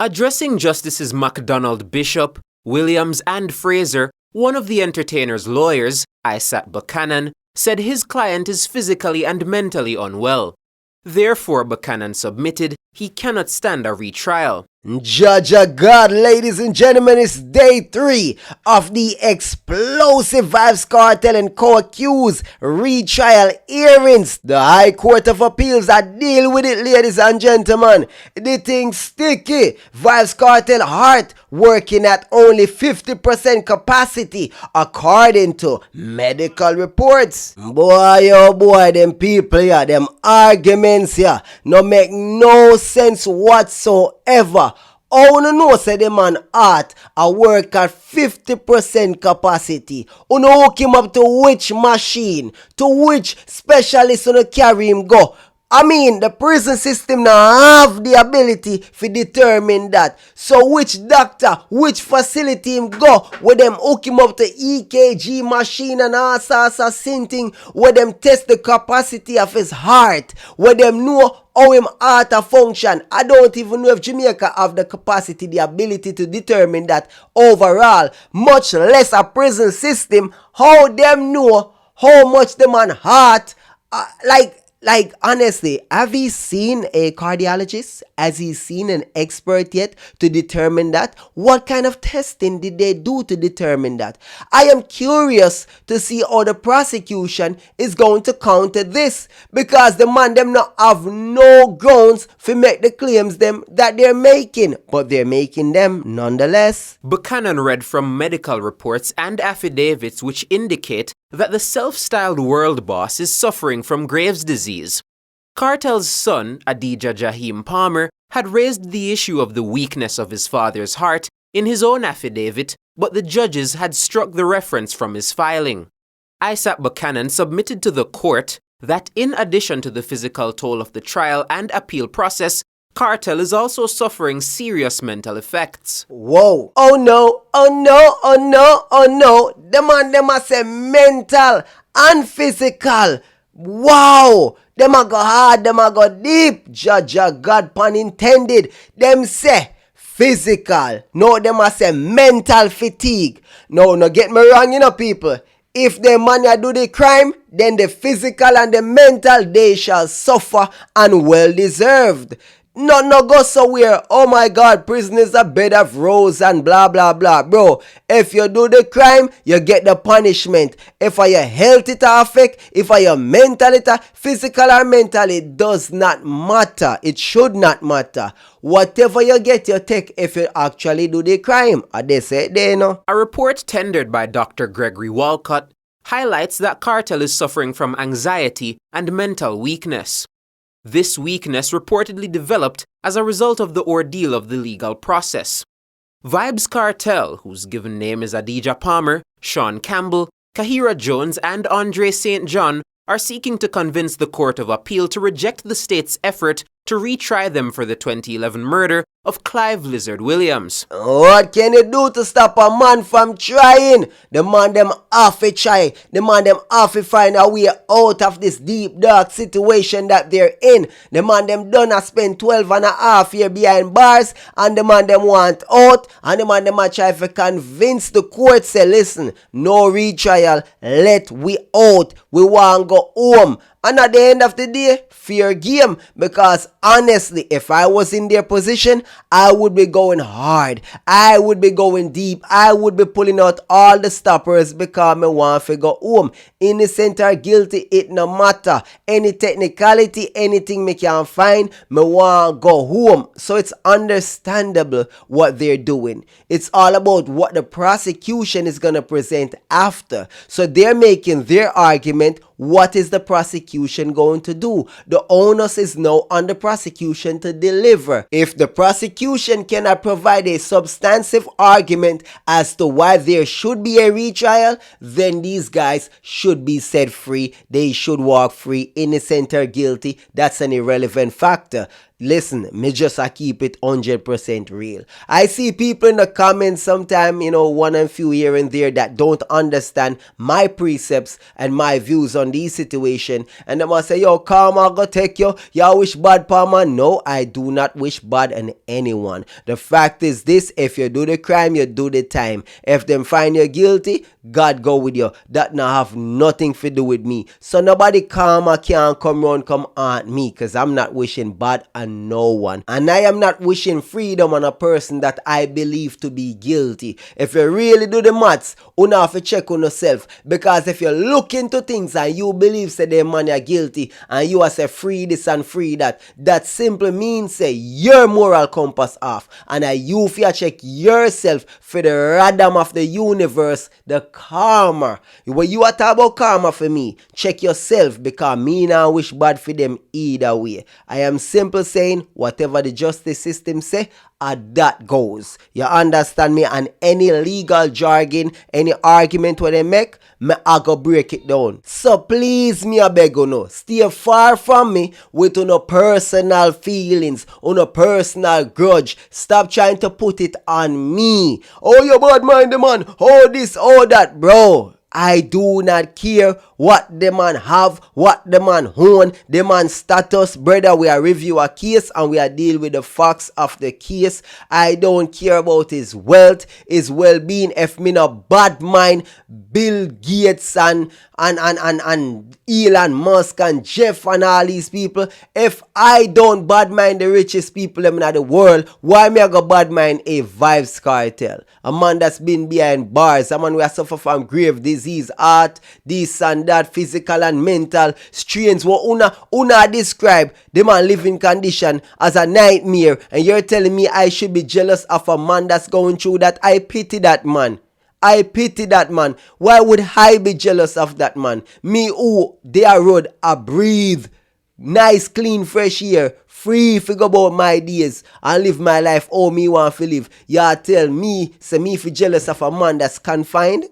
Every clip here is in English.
Addressing Justices MacDonald Bishop, Williams, and Fraser, one of the entertainer's lawyers, Isat Buchanan, said his client is physically and mentally unwell. Therefore, Buchanan submitted he cannot stand a retrial. Judge of God, ladies and gentlemen, it's day 3 of the explosive Vybz Kartel and co-accused retrial hearings. The High Court of Appeals are deal with it, ladies and gentlemen. The thing sticky. Vybz Kartel heart working at only 50% capacity according to medical reports. Boy, oh boy, them people here, them arguments here, no make no sense whatsoever. Oh, no, no, say the man heart a work at 50% capacity. Uno hook him up to which machine? To which specialist uno carry him go? I mean, the prison system now have the ability to determine that. So which doctor, which facility him go, where them hook him up to EKG machine and all sorts of thing, where them test the capacity of his heart, where them know how him heart a function. I don't even know if Jamaica have the capacity, the ability to determine that overall, much less a prison system, how them know how much the man heart, like honestly, have you seen a cardiologist? Has he seen an expert yet to determine that? What kind of testing did they do to determine that? I am curious to see how the prosecution is going to counter this, because the man them not have no grounds to make the claims them that they're making, but they're making them nonetheless. Buchanan read from medical reports and affidavits which indicate that the self-styled world boss is suffering from Graves' disease. Kartel's son, Adidja Jaheim Palmer, had raised the issue of the weakness of his father's heart in his own affidavit, but the judges had struck the reference from his filing. Isat Buchanan submitted to the court that in addition to the physical toll of the trial and appeal process, Kartel is also suffering serious mental effects. Whoa. Oh no, oh no, oh no, oh no. The man them a say mental and physical. Wow. Them a go hard, them a go deep. Judge of God, pun intended. Them say physical. No, them a say mental fatigue. No, get me wrong, you know, people. If the man a do the crime, then the physical and the mental, they shall suffer, and well deserved. No go somewhere. Oh my God, prison is a bed of roses and blah blah blah. Bro, if you do the crime, you get the punishment. If your health it affect, if your mental it, physical or mental, it does not matter. It should not matter. Whatever you get, you take if you actually do the crime. They say they know. A report tendered by Dr. Gregory Walcott highlights that Kartel is suffering from anxiety and mental weakness. This weakness reportedly developed as a result of the ordeal of the legal process. Vybz Kartel, whose given name is Adidja Palmer, Sean Campbell, Kahira Jones, and Andre St. John, are seeking to convince the Court of Appeal to reject the state's effort to retry them for the 2011 murder of Clive Lizard Williams. What can you do to stop a man from trying? The man them have to try. The man them have to find a way out of this deep dark situation that they're in. The man them done spend 12 and a half years behind bars, and the man them want out, and the man them a try to convince the court, say listen, no retrial, let we out, we want go home. And at the end of the day, fair game, because honestly, if I was in their position, I would be going hard. I would be going deep. I would be pulling out all the stoppers because I want to go home. Innocent or guilty, it no matter. Any technicality, anything me can find, me want to go home. So it's understandable what they're doing. It's all about what the prosecution is going to present after. So they're making their argument. What is the prosecution going to do? The onus is now on the prosecution to deliver. If the prosecution cannot provide a substantive argument as to why there should be a retrial, then these guys should be set free. They should walk free, innocent or guilty. That's an irrelevant factor. Listen, me just I keep it 100% real. I see people in the comments sometime, one and few here and there that don't understand my precepts and my views on these situation, and they must say, yo, karma go take you. Y'all wish bad palma. No, I do not wish bad on anyone. The fact is this: if you do the crime, you do the time. If them find you guilty, God go with you. That now have nothing to do with me. So nobody karma can come round come at me, because I'm not wishing bad on no one. And I am not wishing freedom on a person that I believe to be guilty. If you really do the maths, you have to check on yourself. Because if you look into things and you believe say the man are guilty and you are say free this and free that, that simply means say your moral compass off. And you fear check yourself for the rhythm of the universe, the karma. When you are talking about karma for me, check yourself, because me now wish bad for them either way. I am simple saying whatever the justice system say, that goes. You understand me? And any legal jargon, any argument where they make, I go break it down. So please, me I beg you no, stay far from me with no personal feelings, no personal grudge. Stop trying to put it on me. Oh, you bad mind the man. Oh this, oh that, bro. I do not care what the man have, what the man own, the man status. Brother, we are review a case and we are deal with the facts of the case. I don't care about his wealth, his well-being. If me no bad mind Bill Gates and Elon Musk and Jeff and all these people, if I don't bad mind the richest people in the world, why me I go bad mind a Vybz Kartel? A man that's been behind bars, a man who has suffer from grave disease, heart, this and that, physical and mental strains. What una describe the man living condition as a nightmare, and you're telling me I should be jealous of a man that's going through that? I pity that man. I pity that man. Why would I be jealous of that man? Me who their road I breathe nice, clean, fresh air, free figure about my days and live my life how me want to live. Y'all tell me, say me fi jealous of a man that's confined?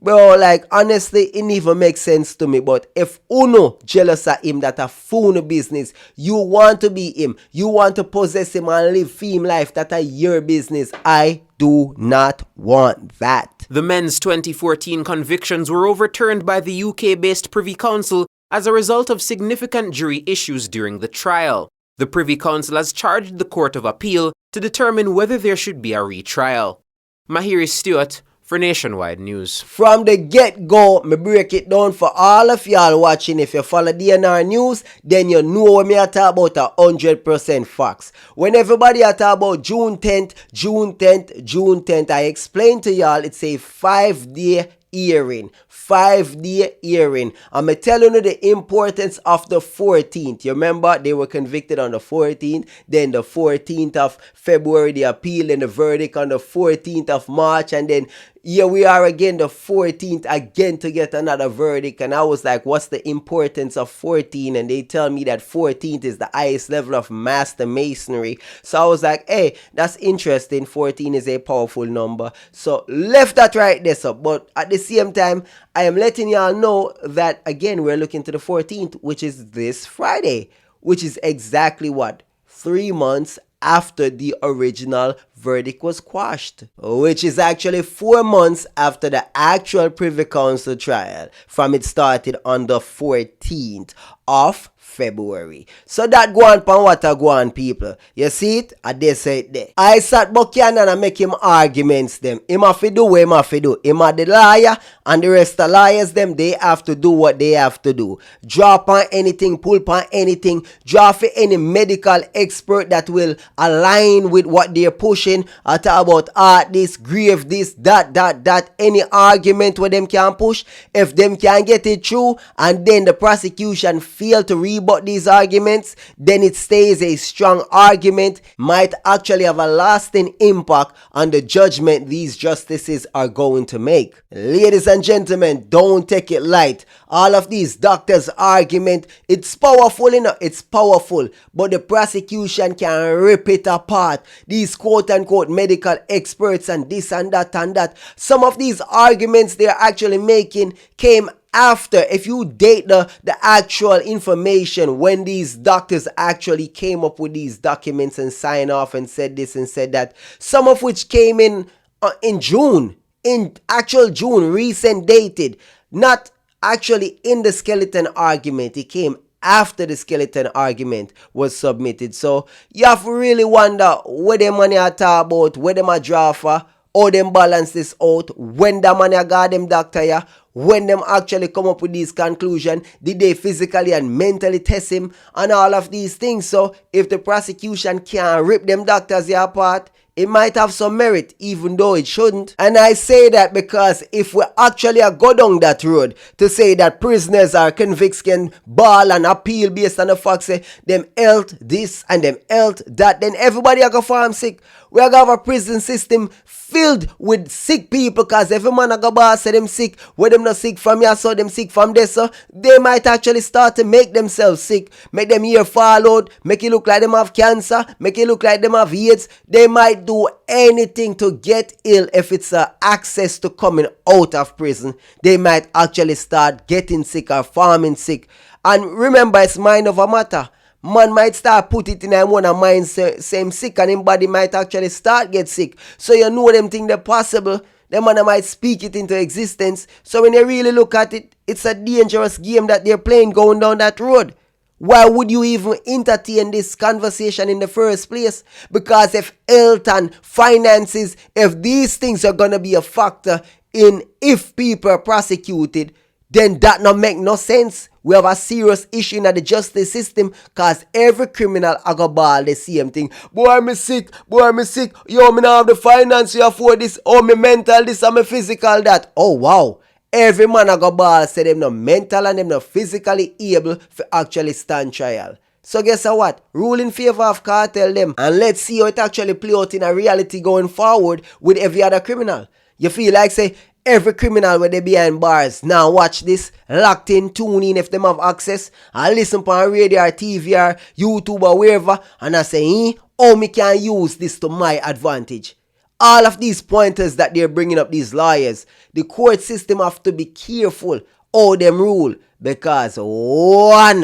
Bro, like honestly, it never makes sense to me. But if uno jealous of him, that a fool business, you want to be him, you want to possess him and live fame life, that a your business. I do not want that. The men's 2014 convictions were overturned by the UK-based Privy Council as a result of significant jury issues during the trial. The Privy Council has charged the Court of Appeal to determine whether there should be a retrial. Mahiri Stewart for Nationwide News. From the get-go, me break it down for all of y'all watching. If you follow DNR News, then you know what me I talk about 100% facts. When everybody I talk about June 10th, I explained to y'all it's a 5-day hearing. 5-day hearing. I'm telling you the importance of the 14th. You remember they were convicted on the 14th, then the 14th of February the appeal, and the verdict on the 14th of March, and then here we are again the 14th again to get another verdict. And I was like, what's the importance of 14? And they tell me that 14th is the highest level of master masonry. So I was like, hey, that's interesting. 14 is a powerful number. So left that right there. So, but at the same time, I am letting y'all know that again, we're looking to the 14th, which is this Friday, which is exactly what? 3 months after the original verdict was quashed, which is actually 4 months after the actual Privy Council trial, from it started on the 14th of February. So that go on pan what a go on, people. You see it? I did say it there. Isat Buchanan and make him arguments them. Him have to do what him have to do. Him are the liar, and the rest of liars them, they have to do what they have to do. Drop on anything, pull on anything, draw for any medical expert that will align with what they're pushing. I talk about art, this, grave, this, that. Any argument where them can push, if them can get it through, and then the prosecution fail to rebut these arguments, then it stays a strong argument, might actually have a lasting impact on the judgment these justices are going to make. Ladies and gentlemen, don't take it light. All of these doctors' argument, it's powerful, it's powerful, but the prosecution can rip it apart. These quote-unquote medical experts and this and that and that. Some of these arguments they're actually making came after, if you date the actual information when these doctors actually came up with these documents and signed off and said this and said that, some of which came in June, in actual June, recent dated, not actually in the skeleton argument. It came after the skeleton argument was submitted. So you have to really wonder where the money are talk about, where them a draw for, how them balance this out, when the money got them doctor ya, when them actually come up with these conclusions, did they physically and mentally test him and all of these things. So if the prosecution can't rip them doctors here apart, it might have some merit, even though it shouldn't. And I say that because if we actually go down that road to say that prisoners or convicts can ball and appeal based on the fact say them health this and them health that, then everybody are going to farm sick. We are going to have a prison system filled with sick people, because every man a go ball say them sick, where them not sick from here, so them sick from there, so they might actually start to make themselves sick, make them ear fall out, make it look like them have cancer, make it look like them have AIDS. They might do anything to get ill. If it's access to coming out of prison, they might actually start getting sick or farming sick. And remember, it's mind over matter. Man might start put it in him one of mind same sick, and him body might actually start get sick. So you know them thing they're possible. Them man might speak it into existence. So when you really look at it, it's a dangerous game that they're playing going down that road. Why would you even entertain this conversation in the first place? Because if health and finances, if these things are gonna be a factor in if people are prosecuted, then that not make no sense. We have a serious issue in the justice system, because every criminal a go ball the same thing. Boy, me sick. Yo, me not have the finance to afford this. Oh, me mental this and me physical that. Oh, wow. Every man a go ball say them no mental and them no physically able to actually stand trial. So guess what? Rule in favor of cartel them. And let's see how it actually play out in a reality going forward with every other criminal. You feel like say, every criminal where they behind bars now watch this, locked in, tune in if them have access, and listen on radio or TV or YouTube or wherever, and I say, how me can use this to my advantage. All of these pointers that they're bringing up, these lawyers, the court system have to be careful how them rule, because one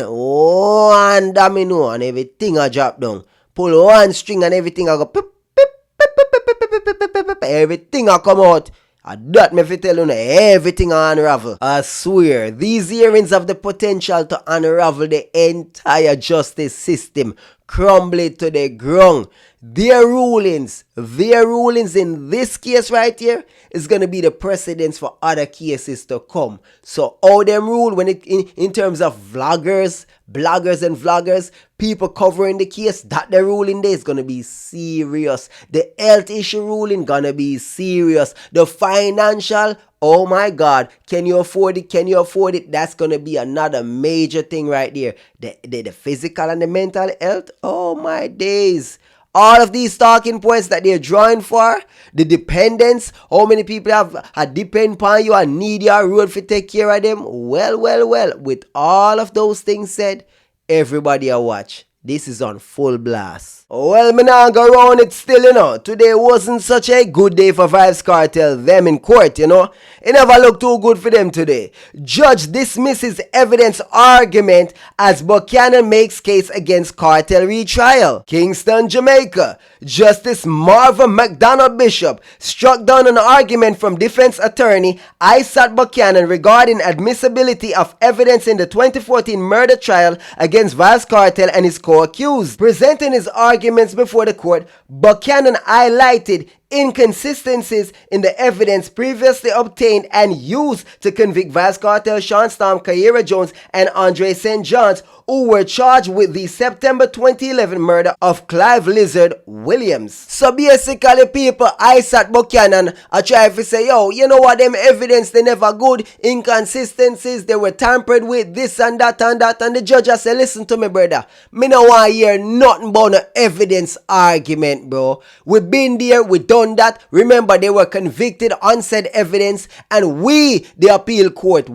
domino and everything I drop down. Pull one string and everything I go pip, pip, pip, pip, pip, pip, pip, pip, pip, pip, everything I come out. That me fi tell you everything unravel. I swear, these hearings have the potential to unravel the entire justice system, crumble it to the ground. Their rulings in this case right here is going to be the precedence for other cases to come. So how them rule when it in terms of bloggers and vloggers, people covering the case, that the ruling there is going to be serious. The health issue ruling going to be serious. The financial, oh my God, can you afford it? That's going to be another major thing right there. The physical and the mental health, oh my days. All of these talking points that they're drawing for, the dependence, how many people have depend upon you and need your road to take care of them. Well, with all of those things said, everybody watch. This is on full blast. Well, me now go around it still, you know. Today wasn't such a good day for Vybz Cartel, them in court, you know. It never looked too good for them today. Judge dismisses evidence argument as Buchanan makes case against cartel retrial. Kingston, Jamaica. Justice Marvin McDonald Bishop struck down an argument from defense attorney Isat Buchanan regarding admissibility of evidence in the 2014 murder trial against Vybz Cartel and his co-accused. Presenting his arguments before the court, Buchanan highlighted inconsistencies in the evidence previously obtained and used to convict Vybz Cartel, Sean Storm, Kyra Jones, and Andre St. John's, who were charged with the September 2011 murder of Clive Lizard Williams. So basically, people, Isat Buchanan are trying to say, yo, you know what, them evidence, they never good, inconsistencies, they were tampered with, this and that, and the judge has said, listen to me, brother, me no want to hear nothing about no evidence argument, bro. We been there, we done that. Remember, they were convicted on said evidence, and we, the appeal court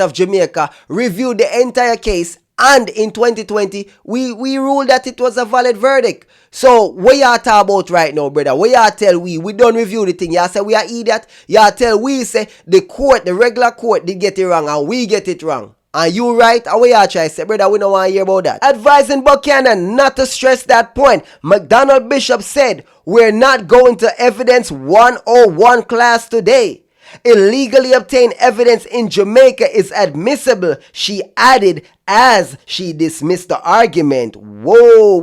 of Jamaica, reviewed the entire case And in 2020, we ruled that it was a valid verdict. So, what y'all talk about right now, brother? What y'all tell we don't review the thing. Y'all say we are idiot. Y'all tell we say the regular court did get it wrong and we get it wrong. And you right? And what y'all try to say, brother? We don't want to hear about that. Advising Buchanan not to stress that point, McDonald Bishop said, we're not going to evidence 101 class today. Illegally obtained evidence in Jamaica is admissible, she added as she dismissed the argument. Whoa.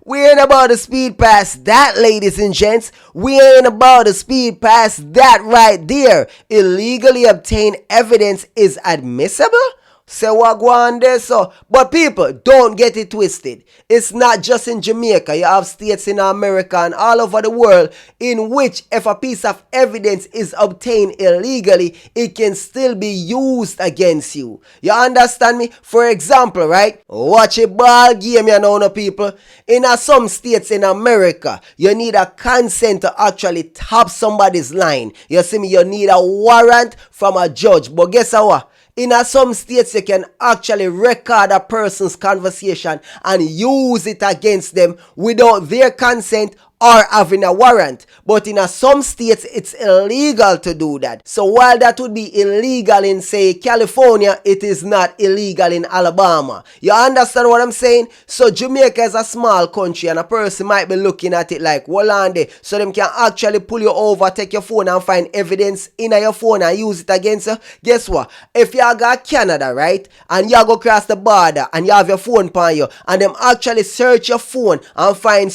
We ain't about to speed past that, ladies and gents. We ain't about to speed past that right there. Illegally obtained evidence is admissible? Say what go on there, so. But people, don't get it twisted. It's not just in Jamaica. You have states in America and all over the world in which if a piece of evidence is obtained illegally, it can still be used against you. You understand me? For example, right? Watch a ball game, you know, people. In some states in America, you need a consent to actually tap somebody's line. You see me? You need a warrant from a judge. But guess what? In some states, you can actually record a person's conversation and use it against them without their consent or having a warrant. But in some states, it's illegal to do that. So while that would be illegal in, say, California, it is not illegal in Alabama. You understand what I'm saying? So Jamaica is a small country and a person might be looking at it like, well, on there. So them can actually pull you over, take your phone and find evidence in your phone and use it against you. Guess what? If you go Canada, right, and you go across the border and you have your phone on you and them actually search your phone and find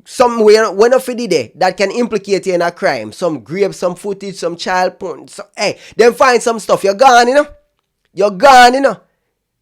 somewhere when of it there that can implicate you in a crime, some grave, some footage, some child porn, so, hey, then find some stuff, you're gone, you're gone,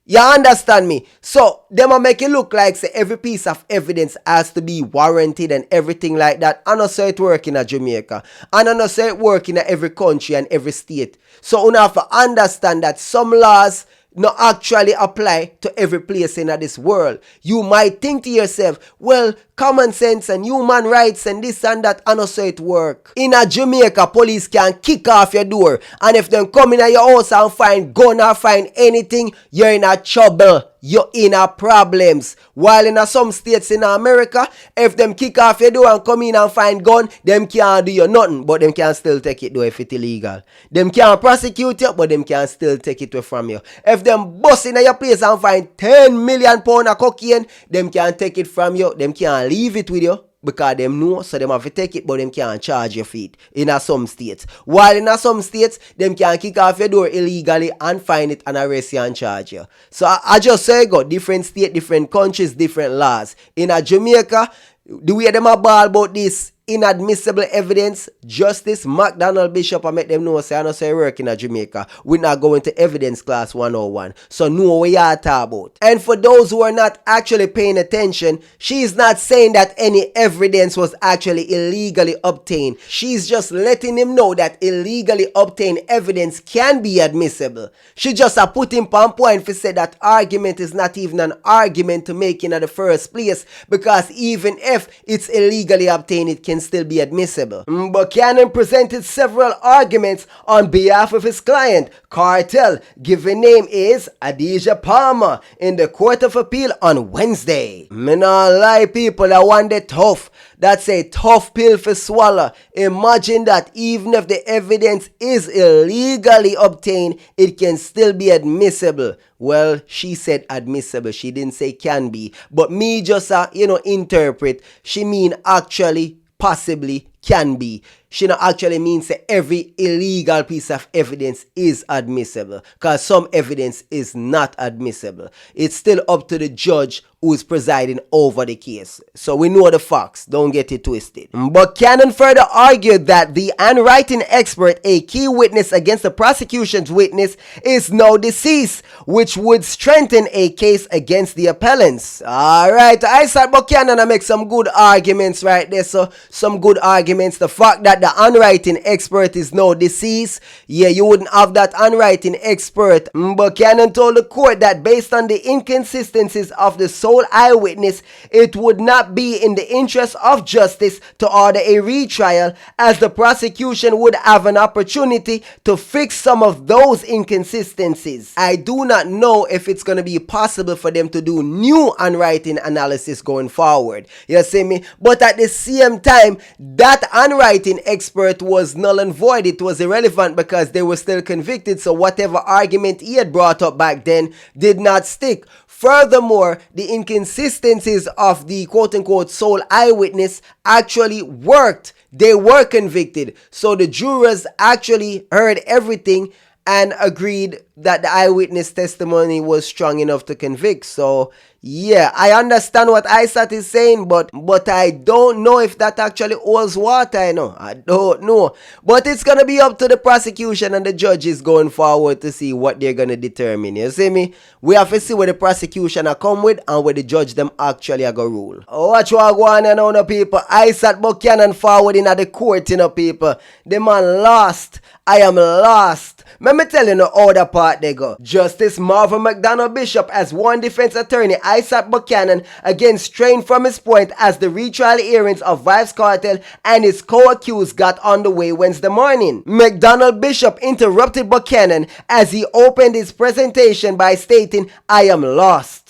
you understand me? So them will make it look like say every piece of evidence has to be warranted and everything like that. And also it work in Jamaica, and also it work in every country and every state. So you have to understand that some laws not actually apply to every place in this world. You might think to yourself, well, common sense and human rights and this and that, and also it work. In Jamaica, police can kick off your door, and if them come in your house and find gun or find anything, you're in a trouble. You're in a problems. While in some states in America, if them kick off your door and come in and find gun, them can't do you nothing, but them can still take it though if it's illegal. Them can't prosecute you, but them can still take it away from you. If them bust in your place and find 10 million pounds of cocaine, them can take it from you. Them can't leave it with you, because them know, so them have to take it, but them can't charge your feet in some states. While in some states, them can kick off your door illegally and find it and arrest you and charge you. So I just say go, different state, different countries, different laws. In Jamaica, the way them a ball about this inadmissible evidence, Justice McDonald Bishop, I make them know, say I know say work in Jamaica. We're not going to evidence class 101. So know what you are talking about. And for those who are not actually paying attention, she's not saying that any evidence was actually illegally obtained. She's just letting him know that illegally obtained evidence can be admissible. She just put him on point for say that argument is not even an argument to make in the first place, because even if it's illegally obtained, it can still be admissible. Buchanan presented several arguments on behalf of his client, Rtel, given name is Adidja Palmer, in the Court of Appeal on Wednesday. Me not lie, people, I want it tough. That's a tough pill for swallow. Imagine that even if the evidence is illegally obtained, it can still be admissible. Well, she said admissible. She didn't say can be. But me just, interpret. She mean actually, possibly, can be. She not actually means that every illegal piece of evidence is admissible, because some evidence is not admissible. It's still up to the judge who is presiding over the case. So we know the facts. Don't get it twisted. Buchanan further argued that the handwriting expert, a key witness against the prosecution's witness, is now deceased, which would strengthen a case against the appellants. Alright, Isat Buchanan make some good arguments right there. So some good arguments arguments. The fact that the handwriting expert is now deceased, yeah, you wouldn't have that handwriting expert. Buchanan told the court that based on the inconsistencies of the sole eyewitness, it would not be in the interest of justice to order a retrial, as the prosecution would have an opportunity to fix some of those inconsistencies. I do not know if it's going to be possible for them to do new handwriting analysis going forward. You see me? But at the same time, that handwriting expert was null and void. It was irrelevant because they were still convicted, so whatever argument he had brought up back then did not stick. Furthermore, the inconsistencies of the quote-unquote sole eyewitness actually worked. They were convicted. So the jurors actually heard everything and agreed that the eyewitness testimony was strong enough to convict. So yeah, I understand what Isat is saying, but I don't know if that actually holds water. I don't know. But it's gonna be up to the prosecution and the judges going forward to see what they're gonna determine. You see me? We have to see what the prosecution are come with and what the judge them actually are gonna rule. Watch what go on now, no people. Isat Buchanan forward in at the court, people. The man lost. I am lost. Let me tell you the other part they go. Justice Marvin McDonald Bishop as one defense attorney, Isat Buchanan, again strained from his point as the retrial hearings of Vybz Kartel and his co-accused got underway Wednesday morning. McDonald Bishop interrupted Buchanan as he opened his presentation by stating, "I am lost.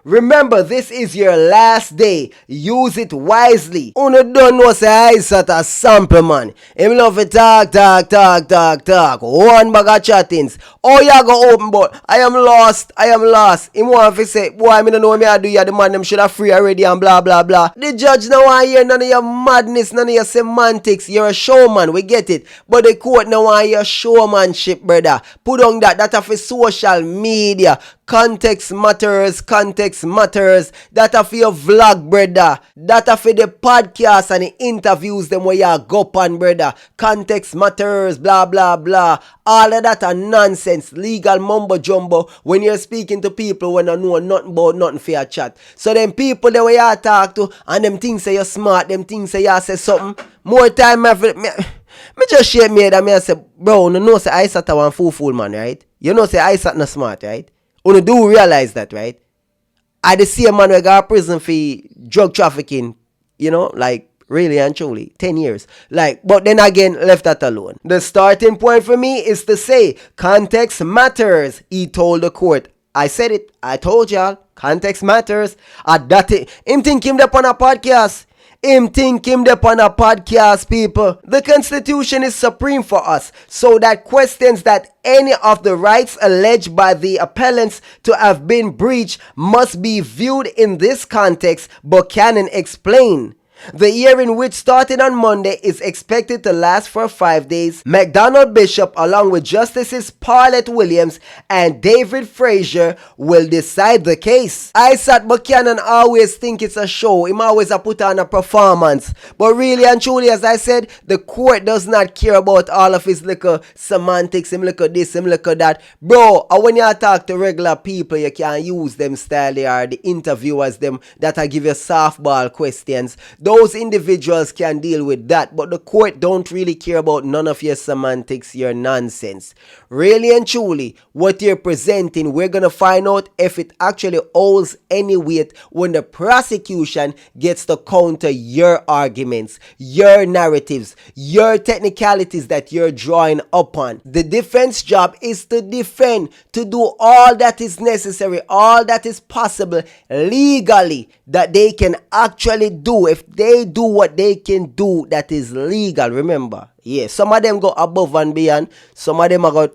Remember, this is your last day. Use it wisely." Uno don't know say Isat a sample man. Him love to talk. One bag of chattings. Oh, you go open but I am lost. Him want to say, boy, I don't know me I do ya. The man them should have free already and blah blah blah. The judge now want hear none of your madness, none of your semantics. You're a showman, we get it. But the court now want your showmanship, brother. Put on that for social media. Context matters. That for your vlog, brother. That for the podcast and the interviews them where you go on, brother. Context matters, blah blah blah. All of that are nonsense, legal mumbo jumbo when you're speaking to people when you know nothing about nothing for your chat. So them people that way you talk to and them things say you're smart, them things say you say something. More time me just shake me head and me say, bro, you know say Isat a one fool man, right? You know say Isat not smart, right? You do realize that, right? I the same man who got prison for drug trafficking, like really and truly, 10 years. But then again, left that alone. The starting point for me is to say, context matters, he told the court. I said it, I told y'all, context matters. Him think him up on a podcast. People. The Constitution is supreme for us, so that questions that any of the rights alleged by the appellants to have been breached must be viewed in this context, Buchanan explained. The hearing, which started on Monday, is expected to last for 5 days. McDonald Bishop, along with Justices Paulette Williams and David Frazier, will decide the case. Isat Buchanan always think it's a show. Him always a put on a performance. But really and truly, as I said, the court does not care about all of his little semantics, him little this, him little that. Bro, when you talk to regular people, you can't use them style. They are the interviewers, them that I give you softball questions. Those individuals can deal with that, but the court don't really care about none of your semantics, your nonsense. Really and truly, what you're presenting, we're gonna find out if it actually holds any weight when the prosecution gets to counter your arguments, your narratives, your technicalities that you're drawing upon. The defense job is to defend, to do all that is necessary, all that is possible legally that they can actually do. If they do what they can do that is legal, remember. Yeah, some of them go above and beyond, some of them are got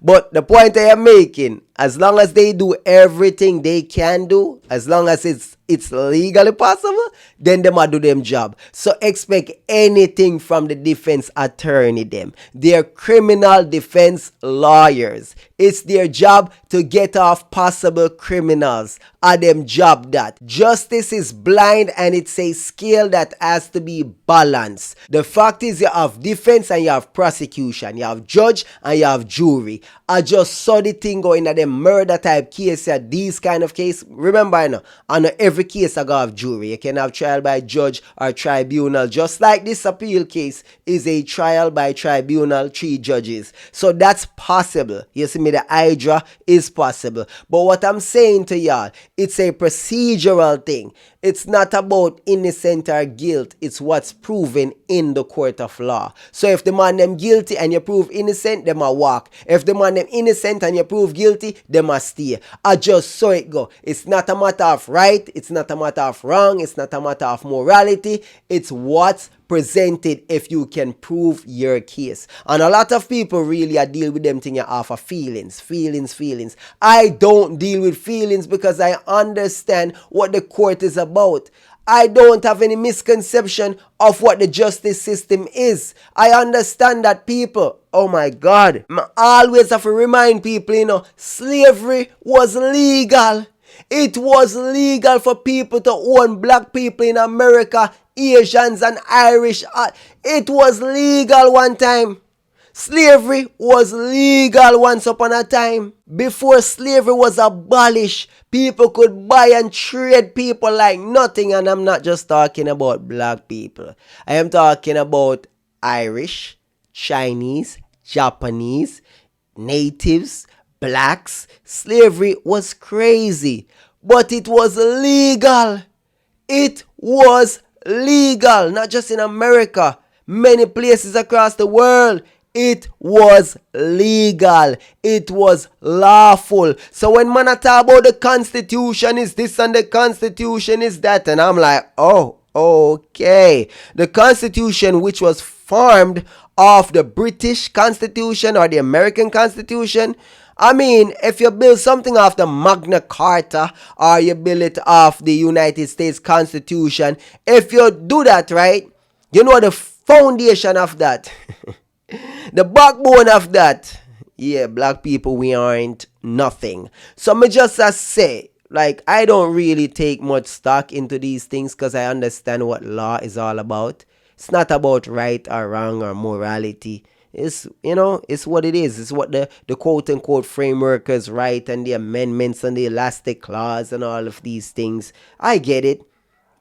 but the point I am making, as long as they do everything they can do, as long as it's legally possible, then them do them job. So expect anything from the defense attorney them. They're criminal defense lawyers. It's their job to get off possible criminals. them job that. Justice is blind and it's a scale that has to be balanced. The fact is you have defense and you have prosecution. You have judge and you have jury. I just saw the thing going at them murder type case, these kind of case. Remember, I know every case I go have jury. You can have trial by judge or tribunal. Just like this appeal case is a trial by tribunal, 3 judges. So that's possible. You see me, the Hydra is possible. But what I'm saying to y'all, it's a procedural thing. It's not about innocent or guilt. It's what's proven in the court of law. So if the man them guilty and you prove innocent, them a walk. If the man them innocent and you prove guilty, them a stay. I just saw it go. It's not a matter of right. It's not a matter of wrong. It's not a matter of morality. It's what's presented if you can prove your case. And a lot of people really deal with them thing off of feelings. I don't deal with feelings because I understand what the court is about. I don't have any misconception of what the justice system is. I understand that people, oh my God, I always have to remind people, slavery was legal. It was legal for people to own black people in America, Asians and Irish. It was legal one time. Slavery was legal once upon a time. Before slavery was abolished, people could buy and trade people like nothing. And I'm not just talking about black people. I am talking about Irish, Chinese, Japanese, natives, blacks. Slavery was crazy, but it was legal. It was legal, not just in America, many places across the world. It was legal. It was lawful. So when man talk about the Constitution is this and the Constitution is that, and I'm like, oh, okay. The Constitution, which was formed of the British Constitution or the American Constitution, I mean, if you build something off the Magna Carta or you build it off the United States Constitution, if you do that right, you know the foundation of that, the backbone of that, yeah, black people, we aren't nothing. So me just say, like, I don't really take much stock into these things because I understand what law is all about. It's not about right or wrong or morality. It's, it's what it is. It's what the quote-unquote framework is right, and the amendments and the elastic clause and all of these things. I get it.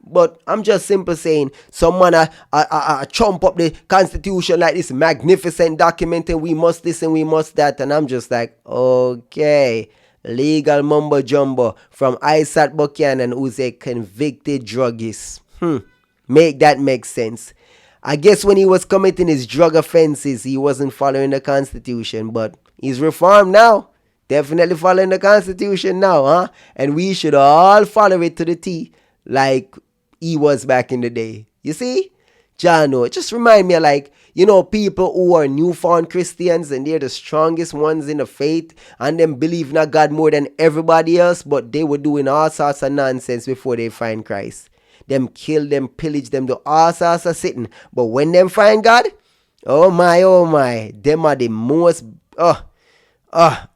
But I'm just simply saying, someone chomp up the Constitution like this magnificent document and we must this and we must that. And I'm just like, okay. Legal mumbo jumbo from Isat Buchanan, who's a convicted druggist. Make that make sense. I guess when he was committing his drug offenses, he wasn't following the Constitution, but he's reformed now. Definitely following the Constitution now, huh? And we should all follow it to the T, like he was back in the day. You see? Jano, it just remind me of, like, people who are newfound Christians and they're the strongest ones in the faith and them believe in God more than everybody else, but they were doing all sorts of nonsense before they find Christ. Them kill them, pillage them, do all sorts of sitting. But when them find God, oh my, them are the most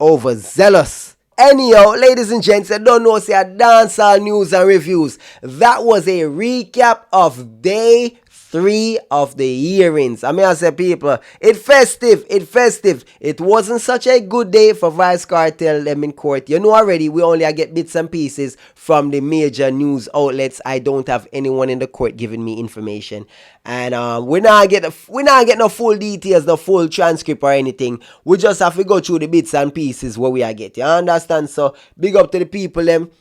overzealous. Anyhow, ladies and gents, I don't know, say dancehall news and reviews. That was a recap of day 3 of the hearings. I say, people, it festive. It wasn't such a good day for Vybz Kartel them in court. Already, we only get bits and pieces from the major news outlets. I don't have anyone in the court giving me information. And we're not getting no full details, no full transcript or anything. We just have to go through the bits and pieces where we are getting. You understand? So, big up to the people, them.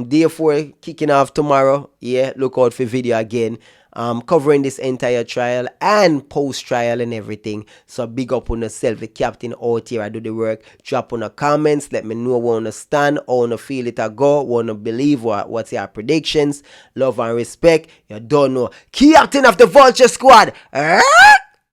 Day 4 kicking off tomorrow. Yeah, look out for video again. Covering this entire trial and post-trial and everything. So big up on yourself, the captain out here. I do the work. Drop on the comments. Let me know what you stand, how you feel it go, what you believe, what's your predictions. Love and respect. You don't know. Captain of the Vulture Squad.